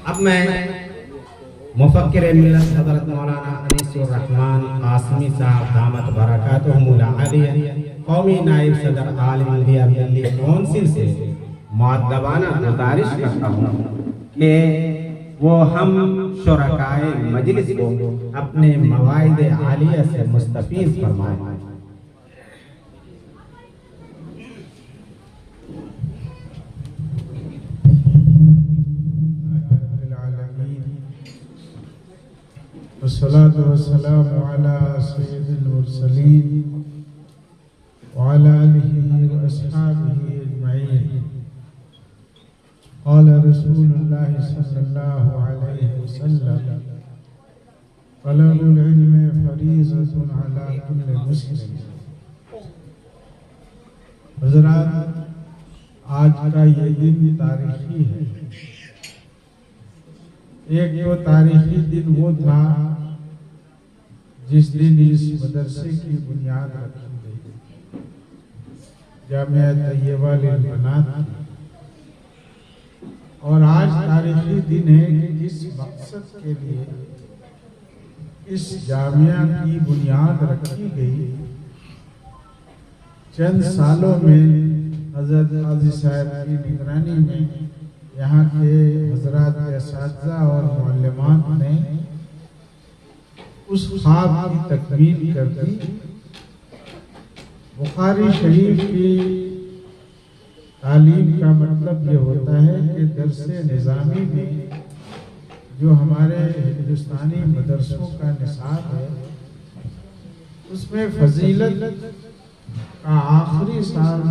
अब मैं मुफक्किर मिल्लत हज़रत मौलाना अनीसुर रहमान कासमी साहब दामत बरकातुहुमुल आलिया कौमी नायब सदर आलिम इंडिया दिल्ली काउंसिल से मुअद्दबाना गुजारिश करता हूँ कि वो हम शुरकाए मजलिस को अपने मवाइद आलिया से मुस्तफीज़ फरमाएं। वस्सलातु वस्सलामु अला सय्यिदिल मुरसलीन व अला आलिहि व अस्हाबिहि अजमईन। क़ाल रसूलुल्लाह सल्लल्लाहु अलैहि वसल्लम तलबुल इल्म फरीज़तुन अला कुल्लि मुस्लिम। हज़रात, आज का ये दिन तारीखी है। एक तो तारीखी दिन वो था जिस दिन इस मदरसे की बुनियाद रखी गई, जामिया तैयबा लिल बनात। और आज तारीखी दिन है कि जिस मकसद के लिए इस जामिया की बुनियाद रखी गई, चंद सालों में हज़रत काज़ी साहब की निगरानी में यहाँ के हज़रात असातिज़ा और मुअल्लिमात ने उस ख्वाब की तकमील कर दी। बुखारी शरीफ की तालीम का मतलब ये होता है कि दरसे निज़ामी में जो हमारे हिंदुस्तानी मदरसों का निसाब है, उसमें फजीलत का आखिरी साल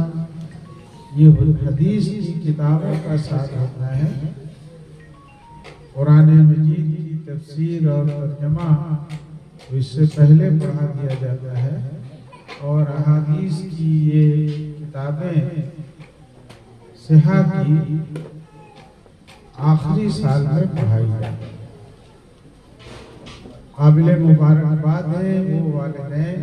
ये हदीस की किताबों का साथ होता है। कुरान मजीद की तफसीर और तर्जुमा तो इससे पहले पढ़ा दिया जाता है, और अहादीस की ये किताबें सिहा की आखिरी साल में पढ़ाई जाती है। काबिल मुबारकबाद है वो वालिदैन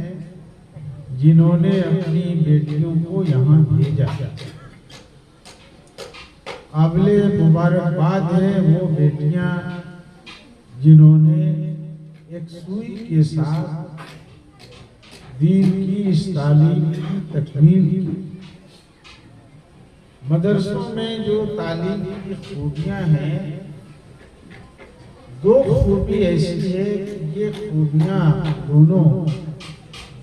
जिन्होंने अपनी बेटियों को यहाँ भेजा। काबिल मुबारकबाद है वो बेटियां जिन्होंने एक सुई के साथ दीन की इस तालीम की तकमील की। मदरसों में जो तालीम की खूबियां हैं, दो खूबी ऐसी है कि ये खूबियां दोनों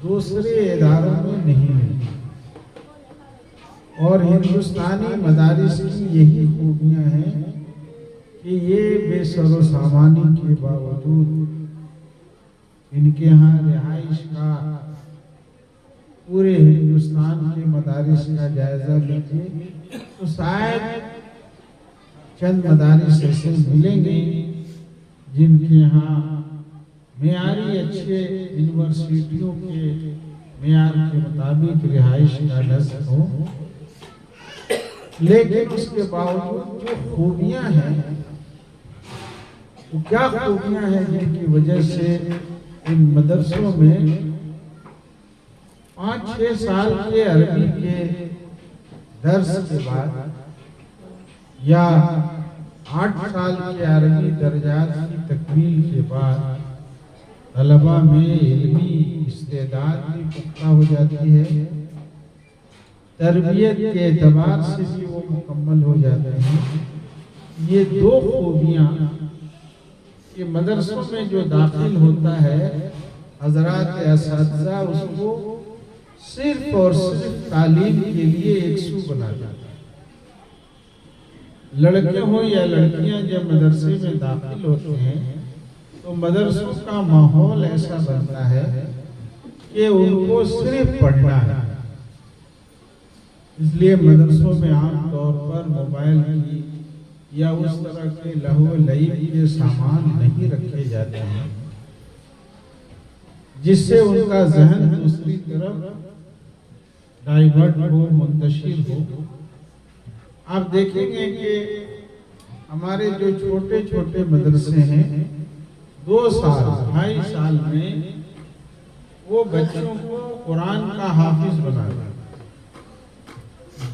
दूसरे इदारों में नहीं मिलती, और हिंदुस्तानी मदारिस की यही खूबियां हैं कि ये बेसरो सामानी के बावजूद इनके यहाँ रिहाइश का पूरे हिंदुस्तान के मदारिस का जायजा लीजिए तो शायद चंद मदारिस ऐसे मिलेंगे जिनके यहाँ मेयारी अच्छे यूनिवर्सिटियों के मेयार के मुताबिक रिहाइश का नज़्म हो, लेकिन उसके बावजूद जो खूबियां हैं, वो क्या खूबियां हैं जिनकी वजह से इन मदरसों में 5-6 साल के अरबी के दर्स के बाद या 8 साल के अरबी दर्जात की तकमील के बाद तलबा में इल्मी इस्तेदाद भी पुख्ता हो जाती है, तरबियत के एतबार से भी वो मुकम्मल हो जाते हैं। ये दो खूबियाँ कि मदरसों में जो दाखिल होता है, हज़रात असातिज़ा उसको सिर्फ और सिर्फ तालीम के लिए एकसू बना देता है। लड़के हो या लड़कियां जब मदरसे में दाखिल होते हैं तो मदरसों का माहौल ऐसा बनता है कि उनको सिर्फ पढ़ना है। इसलिए मदरसों में आम तौर पर मोबाइल की या उस तरह के लहव लईब के सामान नहीं रखे जाते हैं, जिससे उनका जहन दूसरी तरफ डाइवर्ट हो, मुंतशिर हो। आप देखेंगे कि हमारे जो छोटे छोटे मदरसे हैं, 2 साल 2.5 साल में वो बच्चों को कुरान का हाफिज बना देते हैं।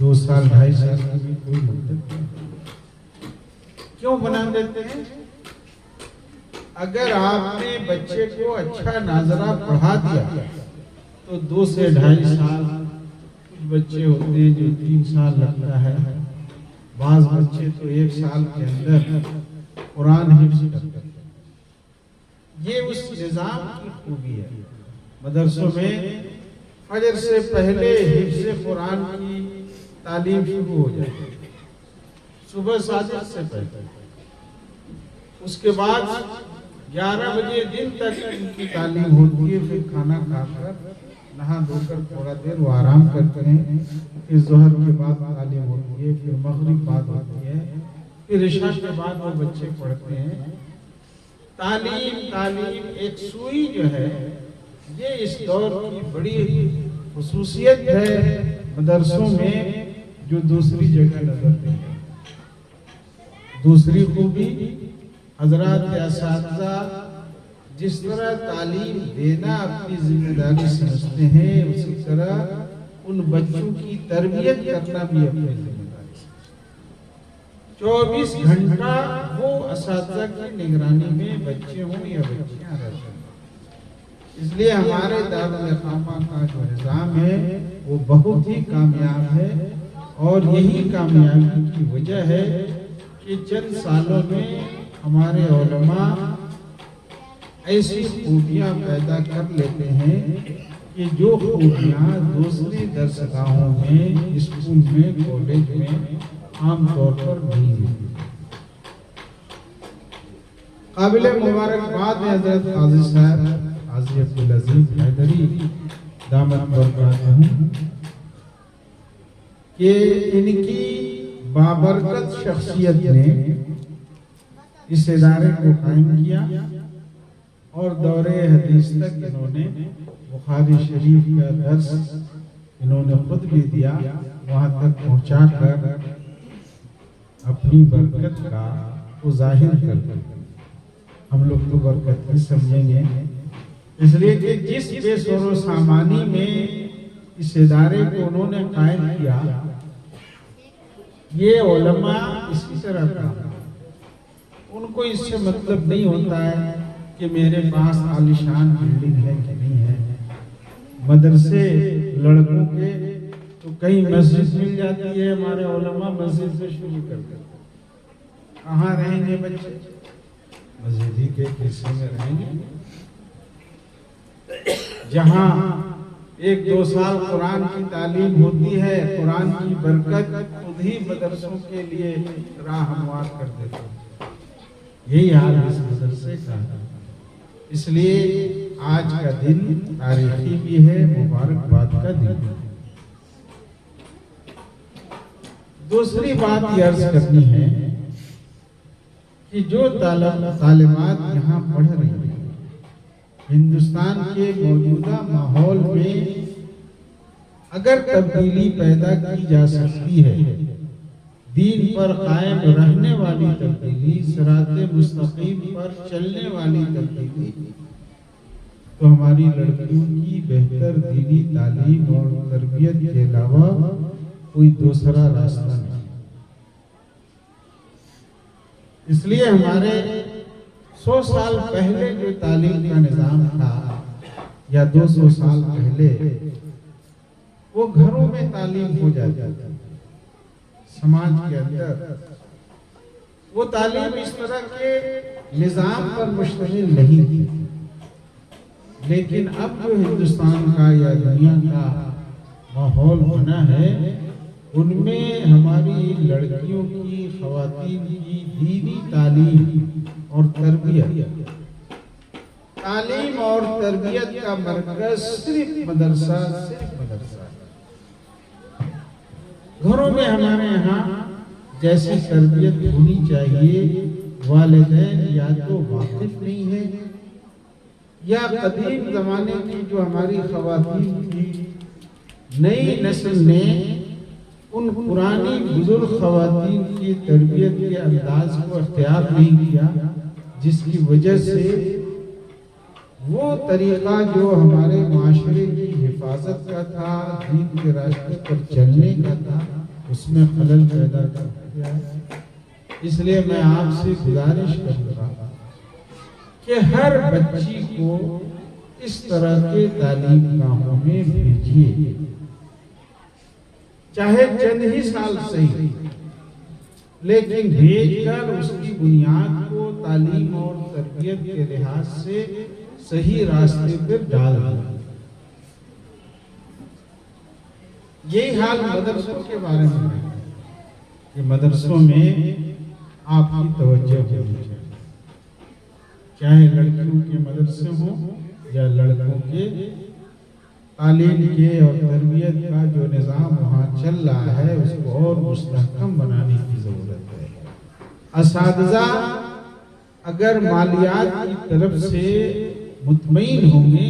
2 साल 2.5 साल की भी कोई मुद्दत नहीं। क्यों बना देते हैं? अगर आपने बच्चे को अच्छा नाजरा पढ़ा दिया तो 2 से 2.5 साल, कुछ बच्चे होते हैं जो 3 साल लगता है, बाज बच्चे तो 1 साल के अंदर कुरान हिफ्ज़ करते हैं। ये उस निज़ाम की खूबी है। मदरसों में फजर से पहले हिफ्ज़ कुरान की तालीम शुरू हो जाती है, सुबह साजिद से पहले। उसके बाद 11 बजे दिन तक उनकी तालीम होती है। फिर खाना खाकर नहा धोकर थोड़ा देर वो आराम करते हैं। फिर ज़ोहर के बाद तालीम होती है, फिर मगरिब बाद होती है, फिर इशा के बाद वो बच्चे पढ़ते हैं। तालीम एक सुई जो है, ये इस दौर की बड़ी खुसूसियत है मदरसों में, जो दूसरी जगह नजर नहीं है। दूसरी खूबी, हजरात असातिज़ा जिस तरह तालीम देना अपनी जिम्मेदारी समझते हैं, उसी तरह उन बच्चों की तरबियत करना भी अपनी जिम्मेदारी। 24 घंटा वो असातिज़ा की निगरानी में बच्चे हों या बच्चियां रहते हैं। इसलिए हमारे दारुल इक़ामा का जो निज़ाम है वो बहुत ही कामयाब है, और यही कामयाबी की वजह है कि चंद सालों में हमारे उलमा ऐसी खूबियाँ पैदा कर लेते हैं कि जो खूबियाँ दूसरी दरसगाहों में, स्कूल में, कॉलेज में आमतौर पर नहीं मिलती। काबिल मुबारकबाद है हजरत काजी साहब हाजी अब्दुल अजीज हैदरी दामत बरकातहू कि इनकी बाबरकत शख्सियत ने इस इदारे को कायम किया, और दौरे हदीस तक इन्होंने बुखारी शरीफ का दर्स इन्होंने खुद भी दिया, वहाँ तक पहुँचाकर अपनी बरकत का वो जाहिर कर दिया। हम लोग तो बरकत ही समझेंगे, इसलिए कि जिस बेसरो सामानी में इस इदारे को उन्होंने कायम किया, ये उलमा इसी तरह का, उनको इससे मतलब नहीं होता है कि मेरे पास आलिशान बिल्डिंग है कि नहीं है। मदरसे लड़कों के तो कई मस्जिद मिल जाती है, हमारे उलमा मस्जिद से शुरू करते हैं। कहाँ रहेंगे बच्चे? मस्जिद ही के हिस्से में रहेंगे, जहाँ 1-2 साल कुरान की तालीम होती है। कुरान की बरकत खुद ही मदरसों के लिए राह हमवार कर देती है। यही हाल इस मदरसे का है। इसलिए आज का दिन तारीखी भी है, मुबारकबाद का दिन है। दूसरी बात ये अर्ज करनी है कि जो तालिबात यहाँ पढ़ रही है, हिंदुस्तान के मौजूदा माहौल में अगर तब्दीली पैदा की जा सकती है, दीन पर कायम रहने वाली तब्दीली, सिराते मुस्तकीम पर चलने वाली तब्दीली, तो हमारी लड़कियों की बेहतर दीनी तालीम और तरबियत के अलावा कोई दूसरा रास्ता नहीं। इसलिए हमारे 100 साल पहले जो तालीम का निज़ाम था, या 200 साल पहले, वो घरों में तालीम हो जाती थी। समाज के अंदर वो तालीम इस तरह के निज़ाम पर मुश्तमिल नहीं थी। लेकिन अब जो हिंदुस्तान का या दुनिया का माहौल बना है, उनमें हमारी लड़कियों की, ख़वातीन की दीनी तालीम और तरबियत, तालीम और तरबियत का मरकज़ सिर्फ मदरसा है। घरों में हमारे यहाँ जैसी तरबियत होनी चाहिए, वालिदैन या तो वाकिफ नहीं है, या कदीम ज़माने की जो हमारी ख़वातीन थी, नई नस्ल ने उन पुरानी बुजुर्ग ख़वातीन की तरबियत के अंदाज को अख्तियार नहीं किया, जिसकी वजह से वो तरीक़ा जो हमारे माशरे की हिफाजत का था, दीन के रास्ते पर चलने का था, उसमें खलल पैदा कर दिया है। इसलिए मैं आपसे गुजारिश करूंगा कि हर बच्ची को इस तरह के तालीम गाहों में भेजिए, चाहे चंद ही साल सही, लेकिन भेजकर उसकी बुनियाद को तालीम और तरबियत के लिहाज से सही रास्ते पर डाल दें। यही हाल मदरसों के बारे में है कि मदरसों में आपकी तवज्जो होनी चाहिए, चाहे लड़कियों के मदरसे हों या लड़कों के। तालीम के और तरबियत का जो निज़ाम वहाँ चल रहा है उसको और मुस्तहकम बनाने की ज़रूरत है। असातिज़ा अगर मालियात की तरफ से मुतमईन होंगे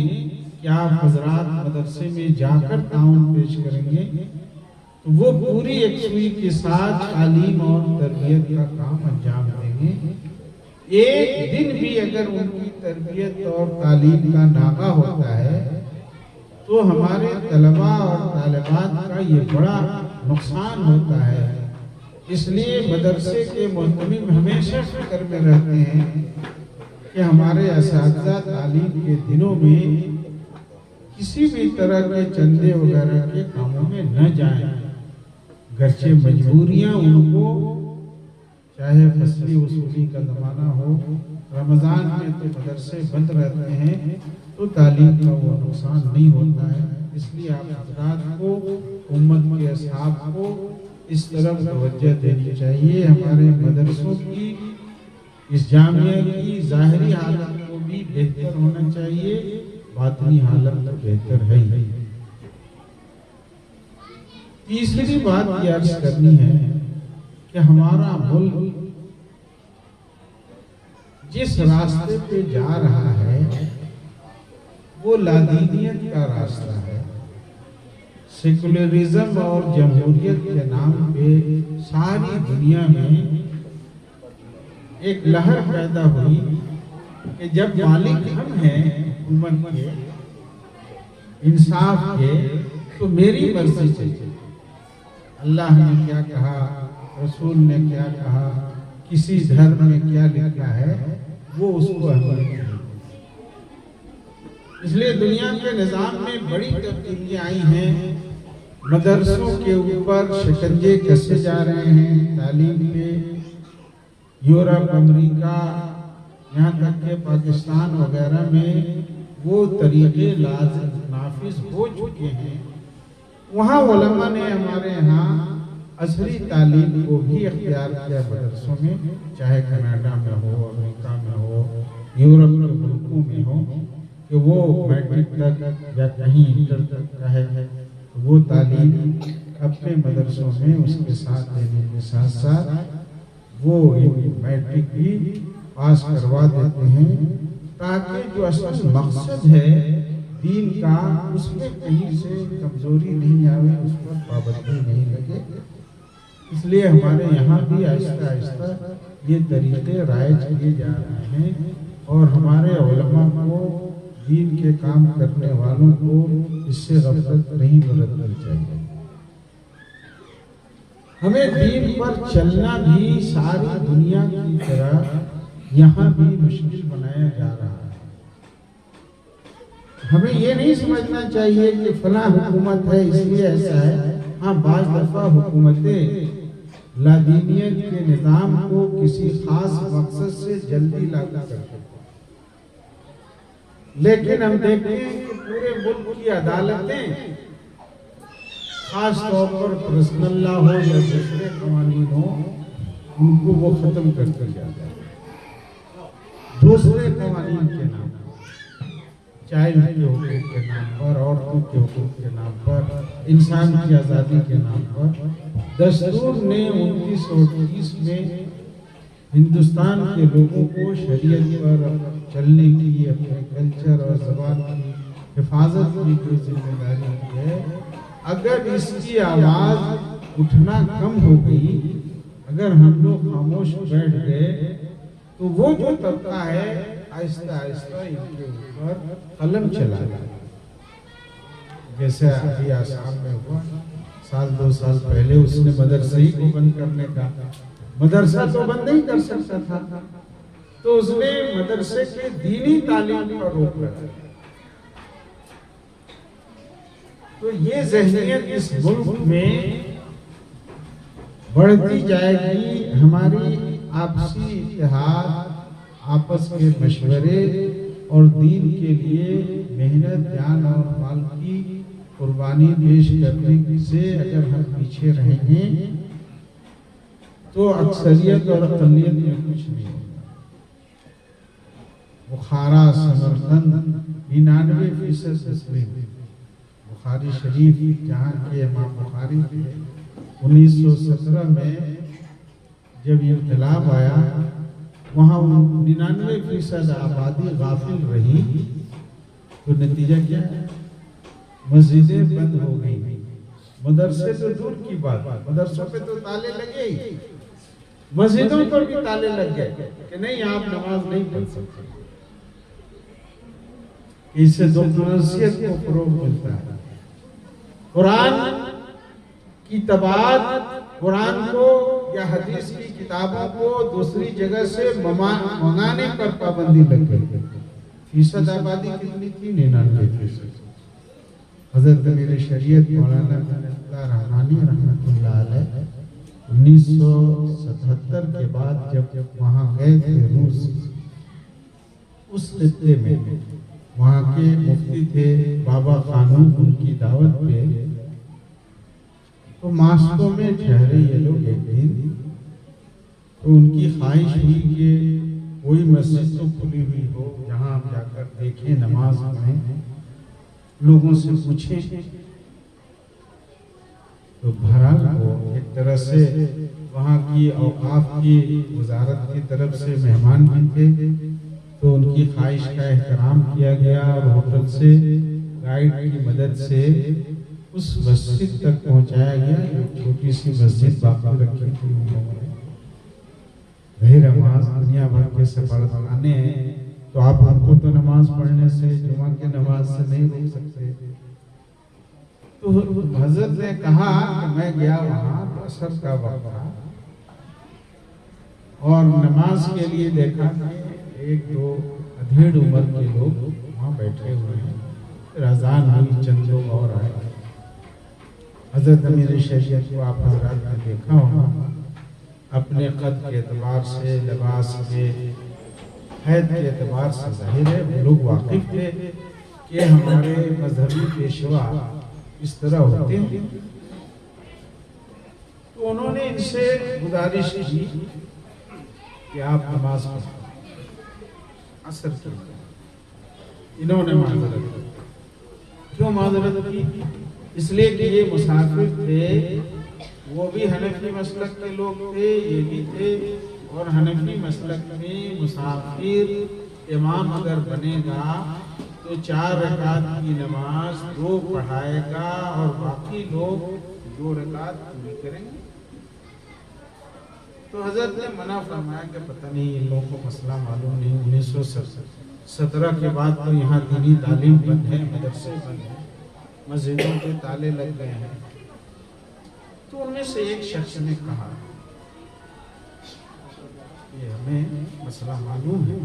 कि आप हज़रात मदरसे में जाकर ताउन पेश करेंगे, तो वो पूरी यकसुई के साथ तालीम और तरबियत का काम अंजाम देंगे। एक दिन भी अगर उनकी तरबियत और तालीम का नागा होता है तो हमारे तलबा और तालिबात का ये बड़ा नुकसान होता है। इसलिए मदरसे के मुअल्लिम हमेशा फिक्र में रहते हैं कि हमारे असातिज़ा तालीम के दिनों में किसी भी तरह के चंदे वगैरह के कामों में न जाएं। गरचे मजबूरियां उनको, चाहे फसली वसूली का ज़माना हो, रमज़ान में तो मदरसे बंद रहते हैं तो तालीम का वो नुकसान नहीं होता है। इसलिए आप हज़रात को, उम्मत के असहाब को इस तरफ तवज्जो देनी चाहिए। हमारे मदरसों की, इस जामिया की ज़ाहिरी हालत को भी बेहतर होना चाहिए, बातिनी हालत तो बेहतर है ही। तीसरी बात ये अर्ज करनी है कि हमारा मुल्क जिस रास्ते पे जा रहा है वो लादीनियत का रास्ता है। सेकुलरिज्म और जमहूरियत के नाम पे सारी दुनिया में एक लहर पैदा हुई कि जब मालिक हम हैं हुकूमत के, इंसाफ के, तो मेरी मर्जी चाहिए। अल्लाह ने क्या कहा, रसूल ने क्या कहा, किसी धर्म में क्या लिखा है, वो उसको अहमियत है। इसलिए दुनिया के निज़ाम में बड़ी तब्दीलियां आई हैं। मदरसों के ऊपर शिकंजे कसे जा रहे हैं तालीम पे। यूरोप, अमेरिका, यहाँ तक के पाकिस्तान वगैरह में वो तरीके नाफिज हो चुके हैं। वहाँ उलमा ने हमारे यहाँ असरी तालीम को भी अख्तियार किया मदरसों में, चाहे कनाडा में हो, अमेरिका में हो, यूरोप के मुल्कों में हो, कि वो मैट्रिक तक या कहीं इंटर तक का है, वो तालीम अपने मदरसों में उसके साथ देने के साथ साथ वो मैट्रिक भी पास करवा देते हैं, ताकि जो असल मकसद है दीन का उसमें कहीं से कमजोरी नहीं आवे, उस पर पाबंदी नहीं लगे। इसलिए हमारे यहाँ भी आहिस्ता आहिस्ता ये तरीके राइज किए जा रहे हैं और हमारे उलमा को, दीन के काम करने वालों को इससे गफलत नहीं बरतनी चाहिए। हमें दीन पर चलना भी सारी दुनिया की तरह यहाँ भी मुश्किल बनाया जा रहा है। हमें ये नहीं समझना चाहिए कि फलां हुकूमत है इसलिए ऐसा है। हाँ, बाज़ दफा हुकूमतें लादीनियत के निज़ाम को किसी खास मकसद से जल्दी लागू करते हैं, लेकिन हम देखते हैं कि पूरे मुल्क की अदालतें, खास तौर पर पर्सनल लॉ हो या दूसरे कानून हो, उनको वो खत्म करते जाते हैं दूसरे कानून के नाम पर, चाइल्ड के हुकूक के नाम पर, औरतों के हुकूक के नाम पर, इंसान की आज़ादी के नाम पर। दस्तूर ने 1930 में हिंदुस्तान के लोगों को शरीयत पर चलने की, अपने कल्चर और ज़बान की हिफाजत की जो जिम्मेदारी है, अगर इसकी आवाज़ उठना कम हो गई, अगर हम लोग खामोश बैठ गए, तो वो जो तबका है आहिस्ता आहिस्ता इनके ऊपर कलम चला। जैसे अभी आसाम में हुआ, साल 2 साल पहले उसने मदरसे ही को बंद करने का, मदरसा तो बंद नहीं कर सकता था, तो उसने मदरसे के दीनी तालीम पर रोक लगाई। तो ये ज़हनियत इस मुल्क में बढ़ती जाएगी। हमारी आपसी इत्तेहाद, आपस के मशवरे और दीन के लिए मेहनत, ज्ञान और माल की कुर्बानी पेश करने से अगर हम पीछे रहेंगे तो अक्सरियत और अक़लियत में कुछ नहीं होगा। बुखारा, समरकंद 99% मुस्लिम, बुखारी शरीफ जहाँ के इमाम बुखारी थे, 1917 में जब इन्क़िलाब आया वहाँ 99% आबादी गाफिल रही, तो नतीजा क्या है? मस्जिदें बंद हो गई, मदरसे तो दूर की बात, मदरसों पे तो ताले लगे ही, मस्जिदों पर भी ताले लग गए कि नहीं आप नमाज नहीं पढ़ सकते। इससे दुश्मनियत को फरोग मिलता है। कुरान की तबाद, कुरान को या हदीस की किताबों को दूसरी जगह से मंगाने पर पाबंदी लग गई। फीसद आबादी कितनी थी? 99%। हजरत अमीर शरीयत मौलाना रहमानी रहमतुल्लाह अलैह 1977 के बाद जब वहाँ गए थे रूस, उस खित्ते में वहाँ के मुफ्ती थे बाबा कानून, उनकी दावत पे तो मास्को में ठहरे ये लोग एक दिन। तो उनकी ख्वाहिश हुई कि कोई मस्जिद तो खुली हुई हो जहाँ हम जाकर देखें, नमाज पढ़ें, लोगों से पूछें। तो बहरहाल वो एक तरह से वहाँ की औकाफ की वजारत की तरफ से मेहमान भी थे, तो उनकी ख्वाहिश का एहतराम किया गया और होटल से गाइड की मदद से उस मस्जिद तक पहुँचाया गया। एक छोटी सी मस्जिद बाकी रखी थी उन्होंने, वही नमाज दुनिया भर के सफरखाने हैं, तो आप हमको तो नमाज पढ़ने से, जुमा की नमाज से नहीं रोक सकते। तो हजरत ने कहा कि मैं गया वहाँ, तो असर का वक्त था और नमाज के लिए देखा कि 1-2 अधेड़ उम्र के लोग वहाँ बैठे हुए हैं। फिर अजान हुई, चंद लोग और आए। हजरत अमीर शरीयत को आप हजरात ने देखा होगा, अपने कद के एतबार से, लिबास के, हैत के एतबार से जाहिर है वो लोग वाकिफ थे कि हमारे मजहबी पेशवा इस तरह होते हैं। तो उन्होंने इनसे गुजारिश की कि आप नमाज पढ़ो। असर की इन्होंने माजरत की। क्यों माजरत की? इसलिए कि ये मुसाफिर थे, वो भी हनफी मसलक के लोग थे, ये भी थे, और हनफी मसलक में मुसाफिर इमाम अगर बनेगा तो 4 रकात की नमाज 2 पढ़ाएगा और बाकी लोग 2 रकात पूरी करेंगे। तो हजरत ने मना फरमाया कि पता नहीं इन लोगों को मसला मालूम नहीं। 1917 के बाद तो यहाँ दीनी तालीम बंद है, मदरसे बंद है, मस्जिदों के ताले लग गए हैं। तो उनमें से एक शख्स ने कहा कि हमें मसला मालूम है,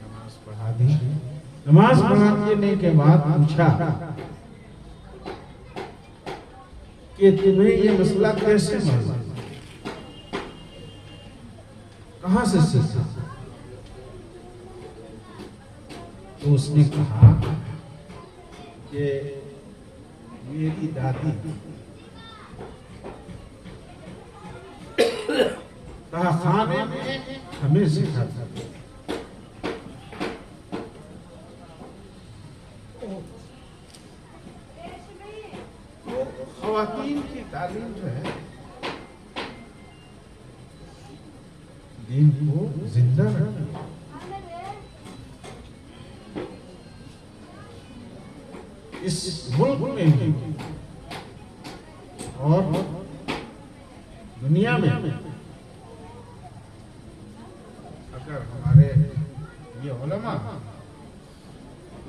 नमाज पढ़ा दी। नमाज पढ़ाने के बाद पूछा कि तुम्हें ये मसला कैसे मालूम, कहाँ से सीखा? तो उसने कहा कि मेरी दादी खाने में हमें सिखाता था। तो ख़वातीन की तालीम जो है दीन को जिंदा रखती है। इस मुल्क में भी और दुनिया में अगर हमारे ये उलमा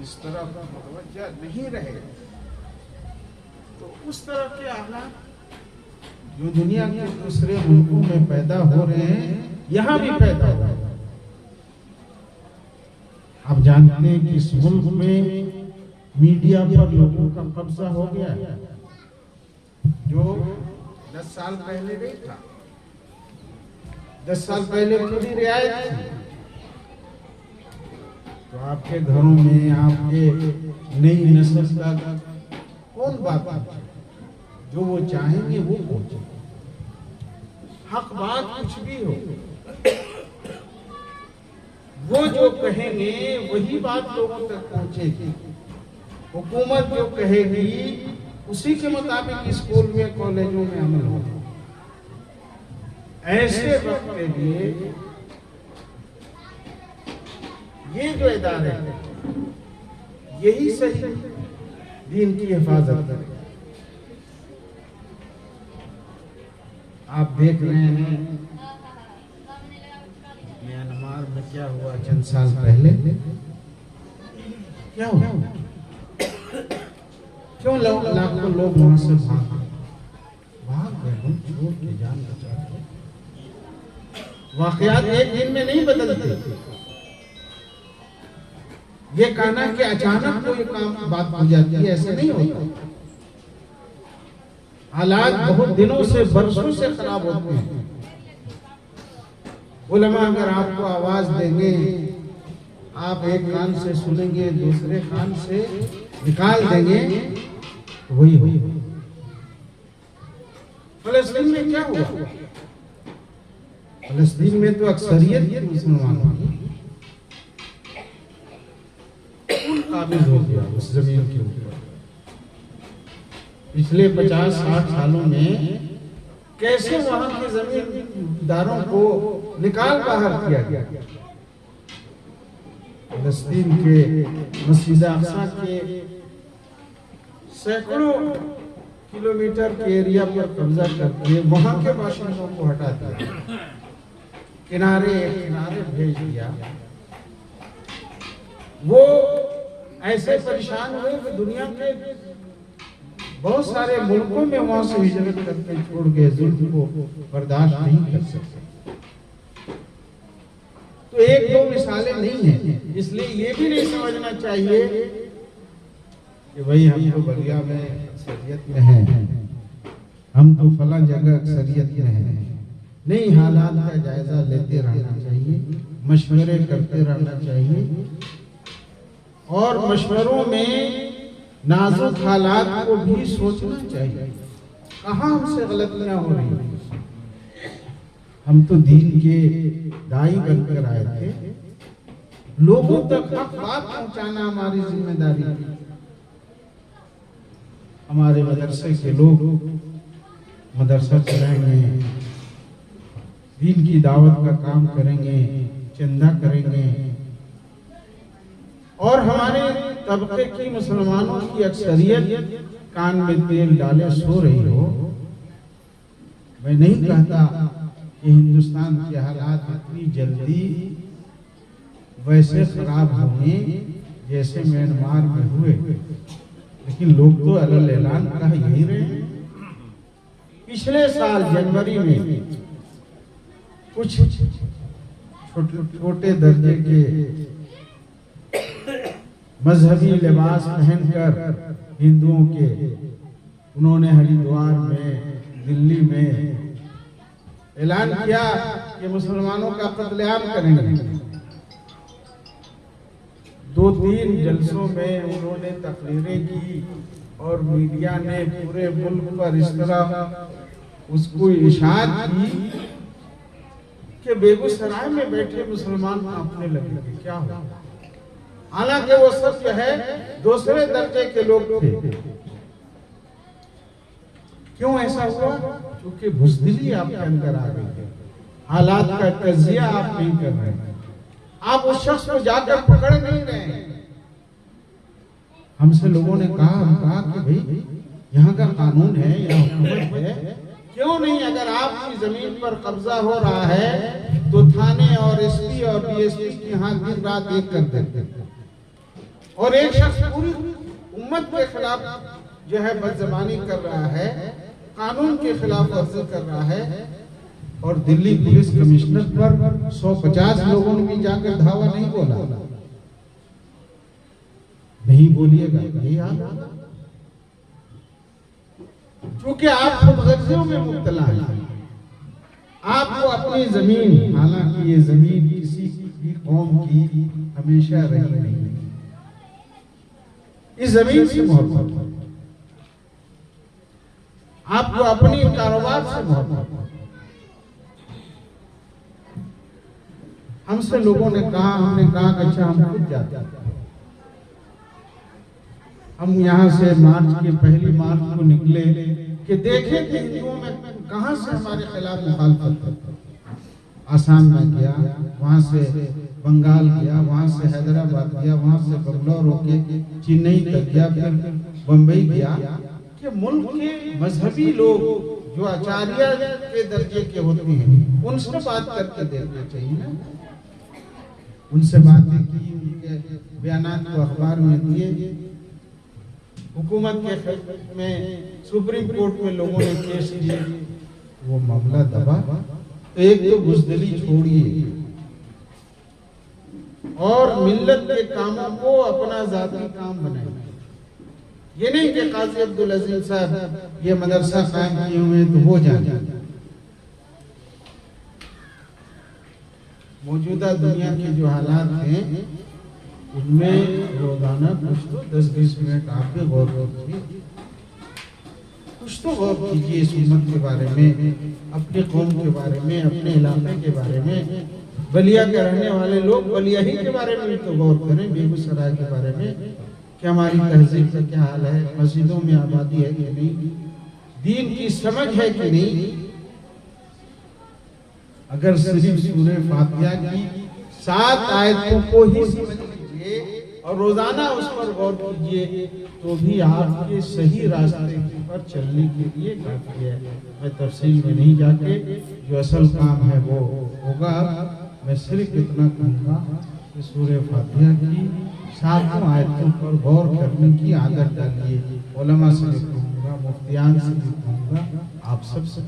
इस तरफ मुतवज्जा नहीं रहे तो उस तरह के हालात जो दुनिया के दूसरे मुल्कों में पैदा हो रहे हैं, यहाँ भी पैदा हो रहे हैं। आप जानते हैं कि इस मुल्क में मीडिया पर लोगों का कब्जा हो गया है, जो 10 साल पहले नहीं था। 10 साल पहले पूरी रियायत थी। तो आपके घरों में आपके नई नस्ल तक कौन बात है? जो वो चाहेंगे वो पहुंचे। हक बात कुछ भी हो, वो जो कहेंगे वही बात लोगों तक पहुंचेगी। हुकूमत जो कहेगी उसी के मुताबिक स्कूल में कॉलेजों में अमल होगा। ऐसे वक्त के लिए ये जो इदारे हैं यही सही दीन की हिफाजत करें। आप देख रहे हैं म्यांमार में क्या हुआ चंद साल पहले। क्या हुआ? क्यों लाखों लोग वहां से भाग गए, छोड़ के जान बचा के। वाकयात एक दिन में नहीं बदलते। ये कहना कि अचानक कोई काम बात हो जाती है, ऐसे नहीं होता। हालात बहुत दिनों से, बरसों से खराब होते हैं। उलमा अगर आपको आवाज देंगे, आप एक कान से सुनेंगे, दूसरे कान से निकाल देंगे, तो वही हुई। फलस्तीन में क्या हुआ? फलस्तीन में तो अक्सरियत थी मुसलमानों की, काबिज हो गया उस जमीन के ऊपर। पिछले 50-60 सालों में कैसे वहां के जमींदारों को निकाल बाहर किया गया। फलस्तीन के मस्जिद अक्सा के सैकड़ों किलोमीटर के एरिया पर कब्जा करके वहां के बाशिंदों को हटा दिया, किनारे भेज दिया। वो ऐसे परेशान हुए कि दुनिया के बहुत सारे मुल्कों में वहां से हिजरत करके छोड़ गए, जुल्म को बर्दाश्त नहीं कर सकते। तो एक दो मिसालें नहीं है, इसलिए ये भी नहीं समझना चाहिए कि भाई हम तो बलिया में अक्सरियत में हैं, हम तो फला जगह अक्सरियत में हैं। नहीं, हालात का जायजा लेते रहना चाहिए, मशवरे करते रहना चाहिए, और मशवरों में नाजुक हालात को भी सोचना चाहिए। कहाँ हमसे गलतियां हो रही हैं। हम तो दीन के दाई बनकर आए थे, लोगों तक हक बात पहुंचाना हमारी जिम्मेदारी है। हमारे मदरसे के लोग मदरसा चलाएंगे, दीन की दावत का काम करेंगे, चंदा करेंगे, और हमारे तबके की मुसलमानों की अक्सरियत कान में तेल डाले सो रही हो। मैं नहीं कहता कि हिंदुस्तान के हालात इतनी जल्दी वैसे खराब होंगे जैसे म्यांमार में हुए, लेकिन लोग तो अलग ऐलान कह यही रहे हैं। पिछले साल जनवरी में कुछ छोटे दर्जे के मजहबी लिबास पहनकर हिंदुओं के, उन्होंने हरिद्वार में, दिल्ली में ऐलान किया कि मुसलमानों का कत्लेआम करेंगे। 2-3 जलसों में उन्होंने तकरीरें की और मीडिया ने पूरे मुल्क पर इस तरह उसको इशार की कि बेगूसराय में बैठे मुसलमान कांपने लगे। क्या हुआ? हालांकि वो सब जो है दूसरे दर्जे के लोग थे। क्यों ऐसा हुआ? क्योंकि बुज़दिली आपके अंदर आ गई है। हालात का तजिया आप नहीं कर रहे हैं, आप उस शख्स को जाकर पकड़ नहीं रहे हैं। हमसे लोगों ने कहा कि भाई यहाँ का कानून है, यहाँ हुकूमत है, क्यों नहीं अगर आपकी जमीन पर कब्जा हो रहा है तो थाने और एसपी और डीएसपी की यहाँ दिन रात एक कर देते, और एक शख्स पूरी उम्मत के खिलाफ जो है बदजबानी कर रहा है, कानून के खिलाफ वर्जी कर रहा है। और दिल्ली पुलिस कमिश्नर पर 150 लोगों ने भी जाकर धावा नहीं बोला। नहीं बोलिएगा, यही हाल होगा। क्योंकि आप खुद गर्जियों में मुब्तला हैं। आपको अपनी जमीन, हालांकि ये जमीन किसी भी कौम की हमेशा रही नहीं, इस जमीन से मोहब्बत है, आपको अपनी कारोबार से मोहब्बत है। हमसे लोगों ने कहा, हमने कहा कि अच्छा हम खुद जाते हैं। हम यहाँ से मार्च के पहली मार्च को निकले कि देखें कि हिंदुओं में कहां से हमारे खिलाफ मुखालफत है। आसाम में गया, वहां से बंगाल गया, वहां से हैदराबाद गया, वहां से बंगलौर होके चेन्नई तक गया, फिर बम्बई गया कि मुल्क के मजहबी लोग जो आचार्य के दर्जे के होते हैं उनसे बात करके देखना चाहिए ना। उनसे बातें की, उनके बयानात को अखबार में दिए। हुकूमत के में सुप्रीम कोर्ट में लोगों ने केस दिए, वो मामला दबा। तो एक तो बुज़दिली छोड़िए और मिल्लत के कामों को अपना ज़ाती काम बनाइए। ये नहीं कि काजी अब्दुल अजीज साहब ये मदरसा कायम किए हुए तो हो जाए। मौजूदा दुनिया के जो हालात हैं उनमें रोजाना कुछ तो 10-20 मिनट आप भी गौर कीजिए, कुछ तो गौर कीजिए इस उम्मत के बारे में, अपने कौम के बारे में, अपने इलाके के बारे में। बलिया के रहने वाले लोग बलिया ही के बारे में भी तो गौर करें, बेगूसराय के बारे में कि हमारी तहजीब का क्या हाल है, मस्जिदों में आबादी है कि नहीं, दीन की समझ है कि नहीं। अगर सिर्फ सूरह फातिहा की 7 आयतों को ही समझ लीजिए और रोजाना उस पर गौर कीजिए तो भी आपके सही रास्ते पर चलने के लिए काफी है। मैं तफसील में नहीं जाके, जो असल काम है वो होगा। मैं सिर्फ इतना कहूँगा कि सूरह फातिहा की 7 आयतों पर गौर करने की आदत डालिए। उलमा से भी कहूँगा, मुफ्तियान से भी कहूँगा, आप सब से।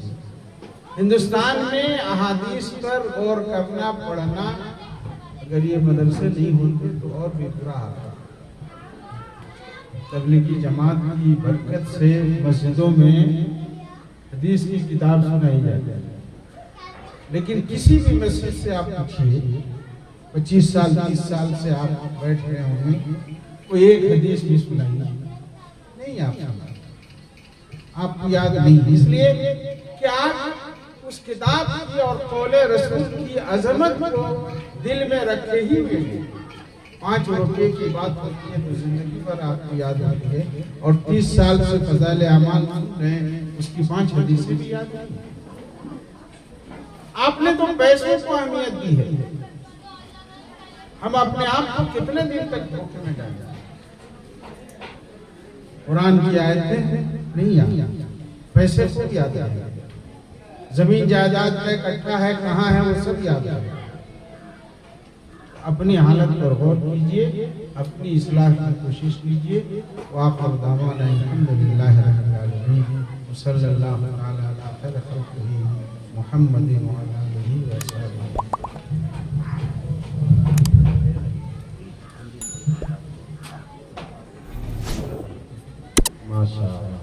हिंदुस्तान में अहादीस पर गौर करना, पढ़ना, अगर ये मदरसे नहीं होते तो और भी बुरा हाल है। तबलीगी जमात की बरकत से मस्जिदों में हदीस की किताब सुनाई जाती है, लेकिन किसी भी मस्जिद से आप पूछिए, 25 साल 30 साल से आप बैठ रहे होंगे, कोई एक हदीस भी सुनाई नहीं आपको याद नहीं। इसलिए कि आप उस किताब की और कौले रसूल की अजमत को दिल में रखे ही हुए। 5 रुपए की बात होती है तो जिंदगी भर आपको याद आती है, और 30 साल से फज़ाइल अमाल सुन रहे हैं, उसकी 5 हदीसें भी याद आती हैं। आपने तो पैसों को अहमियत दी है, हम अपने आप को कितने दिन तक धोखे में डालें। कुरान की आयतें नहीं याद, पैसे को याद है, जमीन जायदाद का इकट्ठा है कहाँ है वो सब याद है। अपनी हालत पर गौर कीजिए, अपनी इस्लाह की कोशिश कीजिए। वाक़िअ दावाना अल्हम्दुलिल्लाहि रब्बिल आलमीन व सल्लल्लाहु अला खैर खल्क़िही मुहम्मदिन व अला आलिहि व सल्लम। माशाअल्लाह।